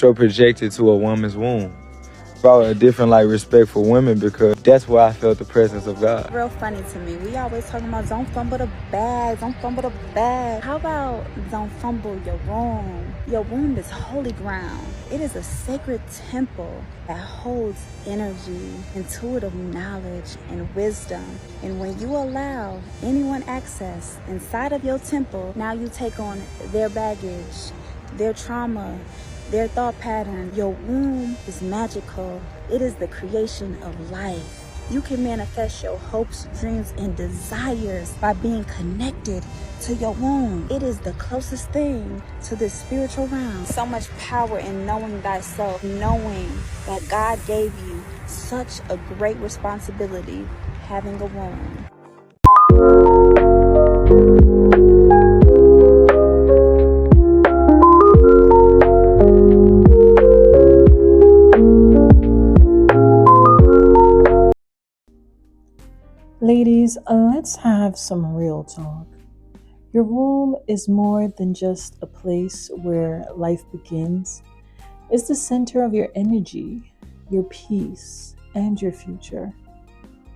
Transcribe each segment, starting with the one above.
so projected to a woman's womb. Brought a different respect for women because that's where I felt the presence of God. Real funny to me. We always talking about don't fumble the bag, don't fumble the bag. How about don't fumble your womb? Your womb is holy ground. It is a sacred temple that holds energy, intuitive knowledge, and wisdom. And when you allow anyone access inside of your temple, now you take on their baggage, their trauma, their thought pattern. Your womb is magical. It is the creation of life. You can manifest your hopes, dreams, and desires by being connected to your womb. It is the closest thing to the spiritual realm. So much power in knowing thyself, knowing that God gave you such a great responsibility having a womb. Ladies, let's have some real talk. Your womb is more than just a place where life begins. It's the center of your energy, your peace, and your future.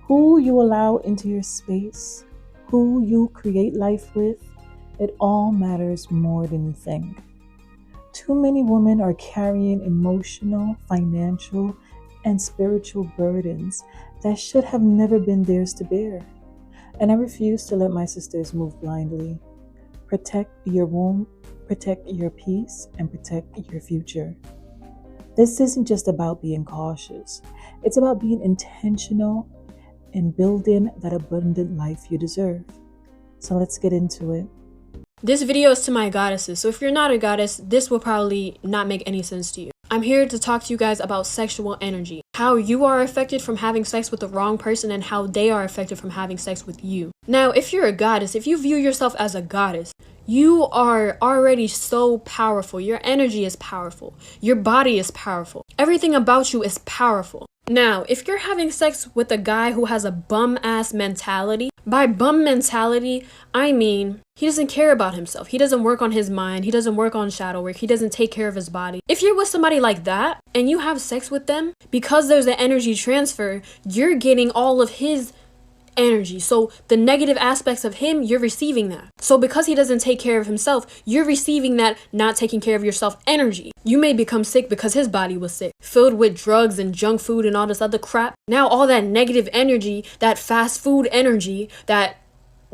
Who you allow into your space, who you create life with, it all matters more than you think. Too many women are carrying emotional, financial, and spiritual burdens that should have never been theirs to bear. And I refuse to let my sisters move blindly. Protect your womb, protect your peace, and protect your future. This isn't just about being cautious. It's about being intentional and building that abundant life you deserve. So let's get into it. This video is to my goddesses, so if you're not a goddess, this will probably not make any sense to you. I'm here to talk to you guys about sexual energy, how you are affected from having sex with the wrong person and how they are affected from having sex with you. Now, if you're a goddess, if you view yourself as a goddess, you are already so powerful. Your energy is powerful. Your body is powerful. Everything about you is powerful. Now, if you're having sex with a guy who has a bum-ass mentality, by bum mentality, I mean he doesn't care about himself. He doesn't work on his mind. He doesn't work on shadow work. He doesn't take care of his body. If you're with somebody like that and you have sex with them, because there's an energy transfer, you're getting all of his energy. So the negative aspects of him, you're receiving that. So because he doesn't take care of himself, you're receiving that not taking care of yourself energy. You may become sick because his body was sick, filled with drugs and junk food and all this other crap. Now all that negative energy, that fast food energy, that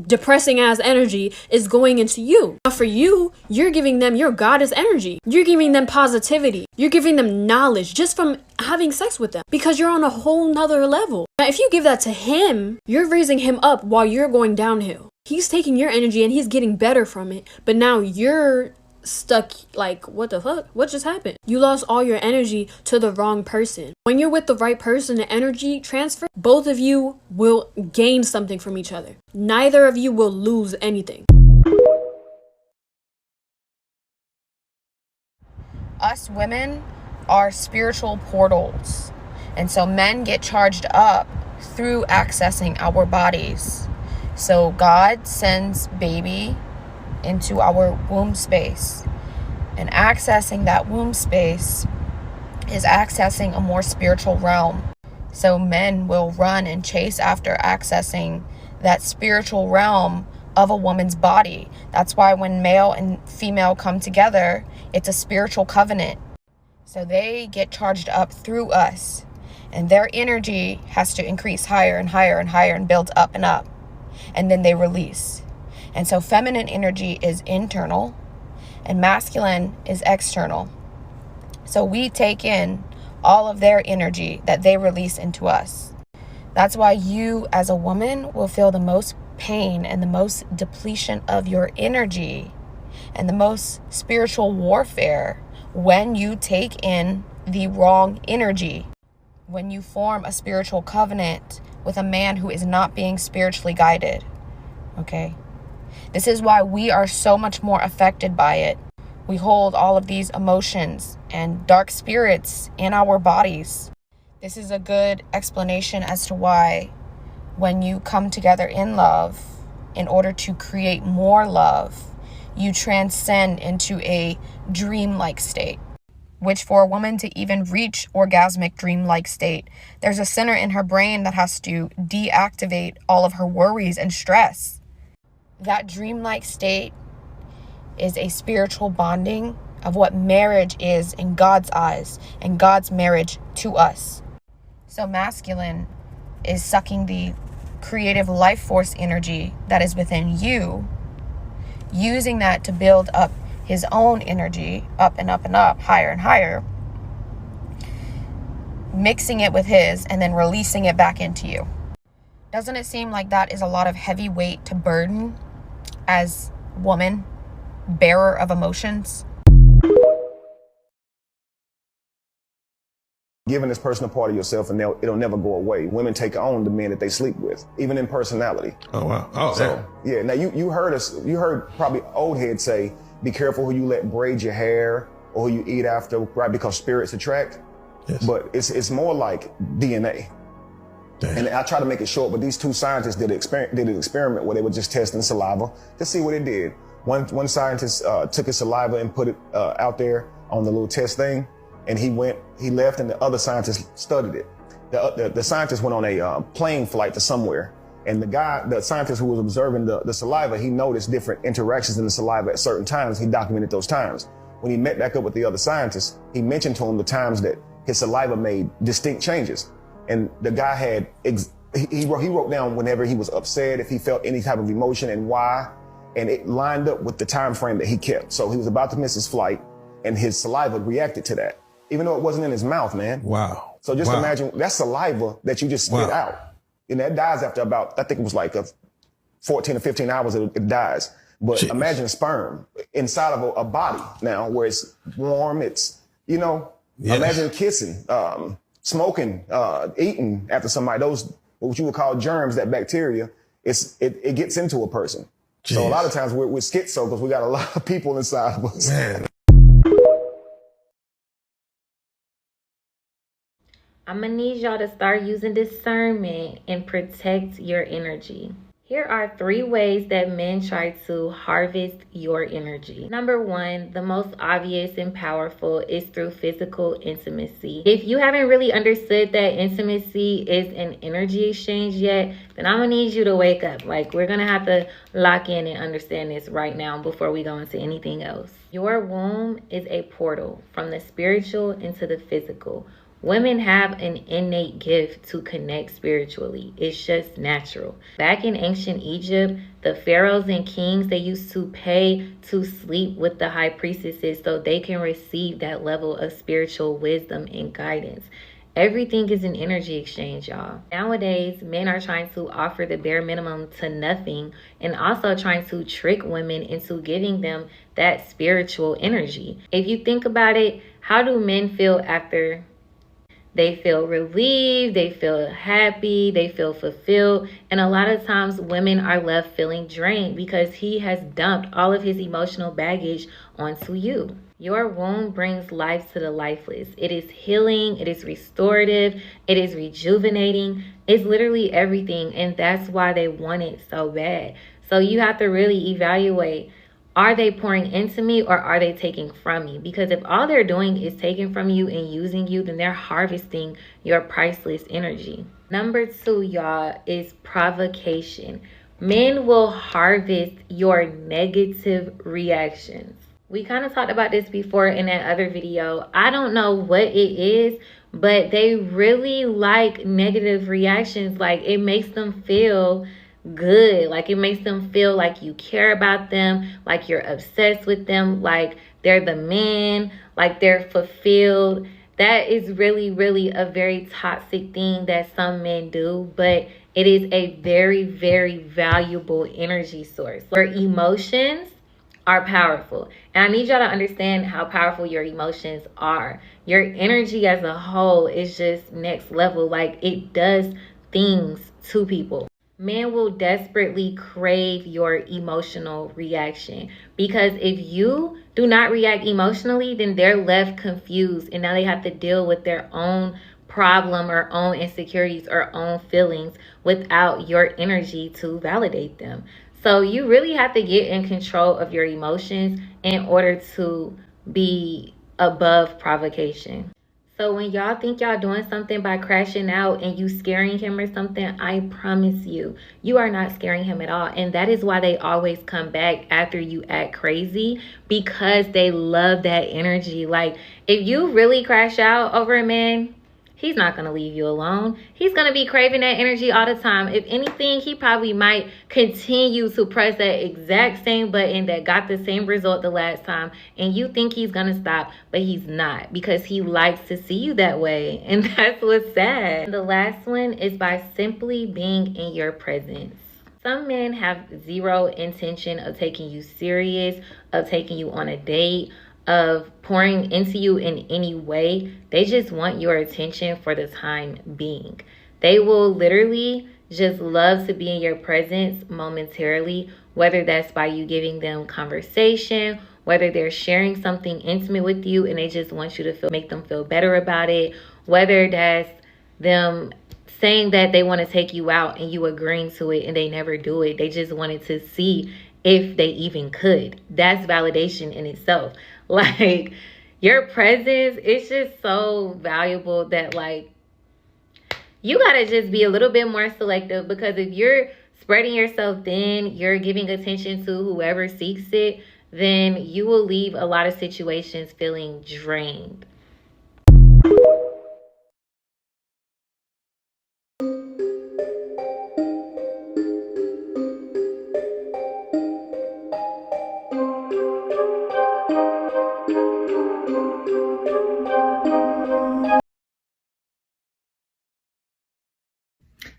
depressing ass energy is going into you. Now for you, you're giving them your goddess energy. You're giving them positivity. You're giving them knowledge just from having sex with them because you're on a whole nother level. Now if you give that to him, you're raising him up while you're going downhill. He's taking your energy and he's getting better from it, but now you're stuck like, what the fuck? What just happened? You lost all your energy to the wrong person. When you're with the right person, the energy transfer, both of you will gain something from each other. Neither of you will lose anything. Us women are spiritual portals. And so men get charged up through accessing our bodies. So God sends baby into our womb space, and accessing that womb space is accessing a more spiritual realm. So men will run and chase after accessing that spiritual realm of a woman's body. That's why when male and female come together, it's a spiritual covenant. So they get charged up through us, and their energy has to increase higher and higher and higher and build up and up, and then they release. And so feminine energy is internal and masculine is external. So we take in all of their energy that they release into us. That's why you as a woman will feel the most pain and the most depletion of your energy and the most spiritual warfare when you take in the wrong energy. When you form a spiritual covenant with a man who is not being spiritually guided. Okay? This is why we are so much more affected by it. We hold all of these emotions and dark spirits in our bodies. This is a good explanation as to why when you come together in love, in order to create more love, you transcend into a dreamlike state. which for a woman to even reach orgasmic dreamlike state, there's a center in her brain that has to deactivate all of her worries and stress. That dreamlike state is a spiritual bonding of what marriage is in God's eyes and God's marriage to us. So masculine is sucking the creative life force energy that is within you, using that to build up his own energy up and up and up, higher and higher, mixing it with his and then releasing it back into you. Doesn't it seem like that is a lot of heavy weight to burden as woman, bearer of emotions? Giving this person a part of yourself and it'll never go away. Women take on the men that they sleep with, even in personality. Oh, wow. Oh, so, yeah. Now you heard probably old heads say, be careful who you let braid your hair or who you eat after, right? Because spirits attract. Yes. But it's more like DNA. Damn. And I try to make it short, but these two scientists did an experiment where they were just testing saliva to see what it did. One scientist took his saliva and put it out there on the little test thing, and he left, and the other scientist studied it. The scientist went on a plane flight to somewhere, and the scientist who was observing the saliva, he noticed different interactions in the saliva at certain times. He documented those times. When he met back up with the other scientist, he mentioned to him the times that his saliva made distinct changes. And the guy had, he wrote down whenever he was upset, if he felt any type of emotion and why, and it lined up with the time frame that he kept. So he was about to miss his flight, and his saliva reacted to that, even though it wasn't in his mouth, man. Wow. So just imagine that saliva that you just spit out, and that dies after about, I think it was like 14 or 15 hours, it dies. But Jeez. Imagine sperm inside of a body now where it's warm, it's, imagine kissing, smoking, eating after somebody, those, what you would call germs, that bacteria, it gets into a person. Jeez. So a lot of times we're schizo because we got a lot of people inside of us. Man. I'm gonna need y'all to start using discernment and protect your energy. Here are 3 ways that men try to harvest your energy. Number 1, the most obvious and powerful is through physical intimacy. If you haven't really understood that intimacy is an energy exchange yet, then I'm gonna need you to wake up. Like, we're gonna have to lock in and understand this right now before we go into anything else. Your womb is a portal from the spiritual into the physical. Women have an innate gift to connect spiritually. It's just natural. Back in ancient Egypt, the pharaohs and kings, they used to pay to sleep with the high priestesses so they can receive that level of spiritual wisdom and guidance. Everything is an energy exchange, y'all. Nowadays, men are trying to offer the bare minimum to nothing and also trying to trick women into giving them that spiritual energy. If you think about it, how do men feel after they feel relieved, they feel happy, they feel fulfilled? And a lot of times women are left feeling drained because he has dumped all of his emotional baggage onto you. Your womb brings life to the lifeless. It is healing, it is restorative, it is rejuvenating. It's literally everything, and that's why they want it so bad. So you have to really evaluate, are they pouring into me or are they taking from me? Because if all they're doing is taking from you and using you, then they're harvesting your priceless energy. Number 2, y'all, is provocation. Men will harvest your negative reactions. We kind of talked about this before in that other video. I don't know what it is, but they really like negative reactions. Like, it makes them feel good. Like, it makes them feel like you care about them, like you're obsessed with them, like they're the man, like they're fulfilled. That is really, really a very toxic thing that some men do, but it is a very, very valuable energy source. Your emotions are powerful, and I need y'all to understand how powerful your emotions are. Your energy as a whole is just next level. Like, it does things to people. Men will desperately crave your emotional reaction, because if you do not react emotionally, then they're left confused, and now they have to deal with their own problem or own insecurities or own feelings without your energy to validate them. So you really have to get in control of your emotions in order to be above provocation. So when y'all think y'all doing something by crashing out and you scaring him or something, I promise you, you are not scaring him at all. And that is why they always come back after you act crazy, because they love that energy. Like, if you really crash out over a man, he's not going to leave you alone. He's going to be craving that energy all the time. If anything, he probably might continue to press that exact same button that got the same result the last time. And you think he's going to stop, but he's not, because he likes to see you that way. And that's what's sad. And the last one is by simply being in your presence. Some men have zero intention of taking you serious, of taking you on a date, of pouring into you in any way. They just want your attention for the time being. They will literally just love to be in your presence momentarily, whether that's by you giving them conversation, whether they're sharing something intimate with you and they just want you to make them feel better about it, whether that's them saying that they want to take you out and you agreeing to it and they never do it. They just wanted to see if they even could. That's validation in itself. Like, your presence is just so valuable that, like, you gotta just be a little bit more selective, because if you're spreading yourself thin, you're giving attention to whoever seeks it, then you will leave a lot of situations feeling drained.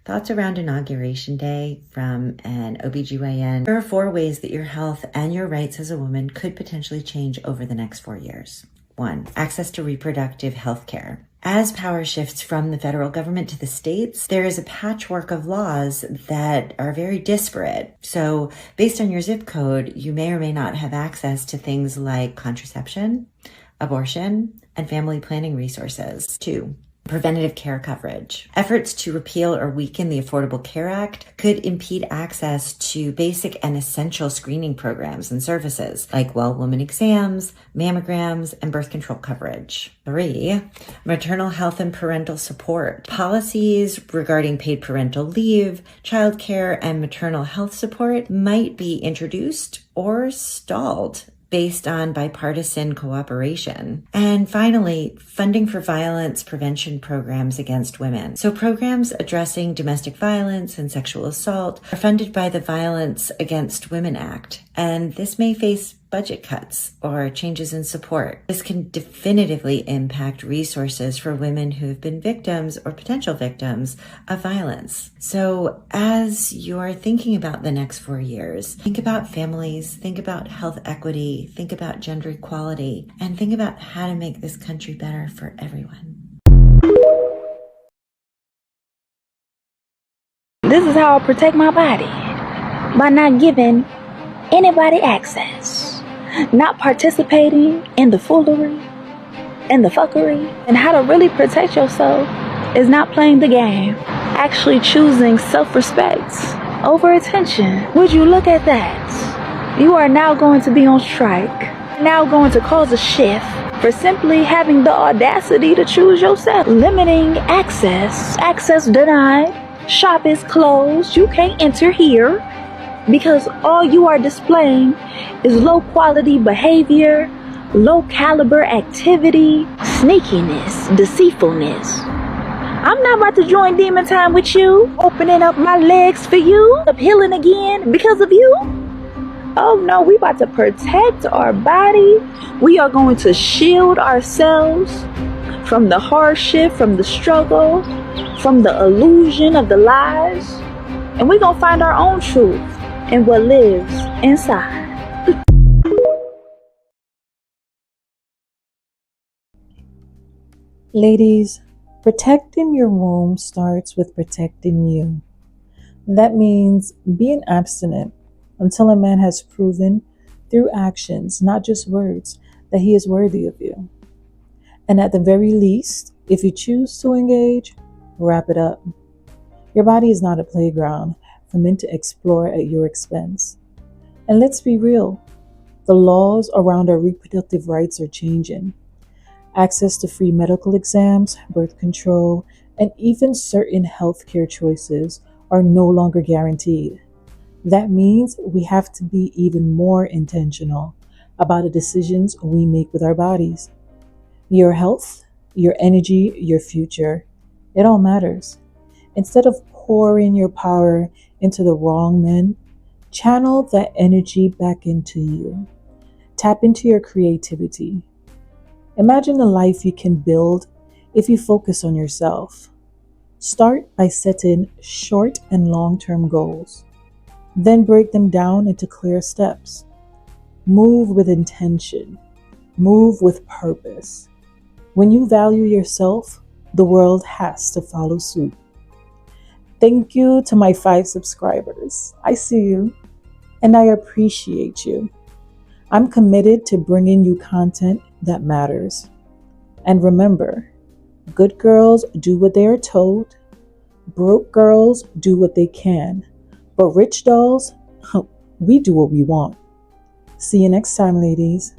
Thoughts around Inauguration Day from an OBGYN. There are 4 ways that your health and your rights as a woman could potentially change over the next 4 years. 1. Access to reproductive health care. As power shifts from the federal government to the states, there is a patchwork of laws that are very disparate. So based on your zip code, you may or may not have access to things like contraception, abortion, and family planning resources. 2. Preventative care coverage. Efforts to repeal or weaken the Affordable Care Act could impede access to basic and essential screening programs and services like well-woman exams, mammograms, and birth control coverage. 3. Maternal health and parental support. Policies regarding paid parental leave, childcare, and maternal health support might be introduced or stalled based on bipartisan cooperation. And finally, funding for violence prevention programs against women. So programs addressing domestic violence and sexual assault are funded by the Violence Against Women Act, and this may face budget cuts or changes in support. This can definitively impact resources for women who have been victims or potential victims of violence. So as you're thinking about the next 4 years, think about families, think about health equity, think about gender equality, and think about how to make this country better for everyone. This is how I protect my body, by not giving anybody access. Not participating in the foolery and the fuckery. And how to really protect yourself is not playing the game. Actually choosing self-respect over attention. Would you look at that? You are now going to be on strike. Now going to cause a shift for simply having the audacity to choose yourself. Limiting access. Access denied. Shop is closed. You can't enter here. Because all you are displaying is low quality behavior, low caliber activity, sneakiness, deceitfulness. I'm not about to join demon time with you, opening up my legs for you, up healing again because of you. Oh no, we about to protect our body. We are going to shield ourselves from the hardship, from the struggle, from the illusion of the lies. And we're going to find our own truth and what lives inside. Ladies, protecting your womb starts with protecting you. That means being abstinent until a man has proven through actions, not just words, that he is worthy of you. And at the very least, if you choose to engage, wrap it up. Your body is not a playground for men to explore at your expense. And let's be real, the laws around our reproductive rights are changing. Access to free medical exams, birth control, and even certain healthcare choices are no longer guaranteed. That means we have to be even more intentional about the decisions we make with our bodies. Your health, your energy, your future, it all matters. Instead of pouring your power into the wrong men, channel that energy back into you. Tap into your creativity. Imagine the life you can build if you focus on yourself. Start by setting short and long term goals. Then break them down into clear steps. Move with intention. Move with purpose. When you value yourself, the world has to follow suit. Thank you to my 5 subscribers. I see you and I appreciate you. I'm committed to bringing you content that matters. And remember, good girls do what they are told, broke girls do what they can, but rich dolls, we do what we want. See you next time, ladies.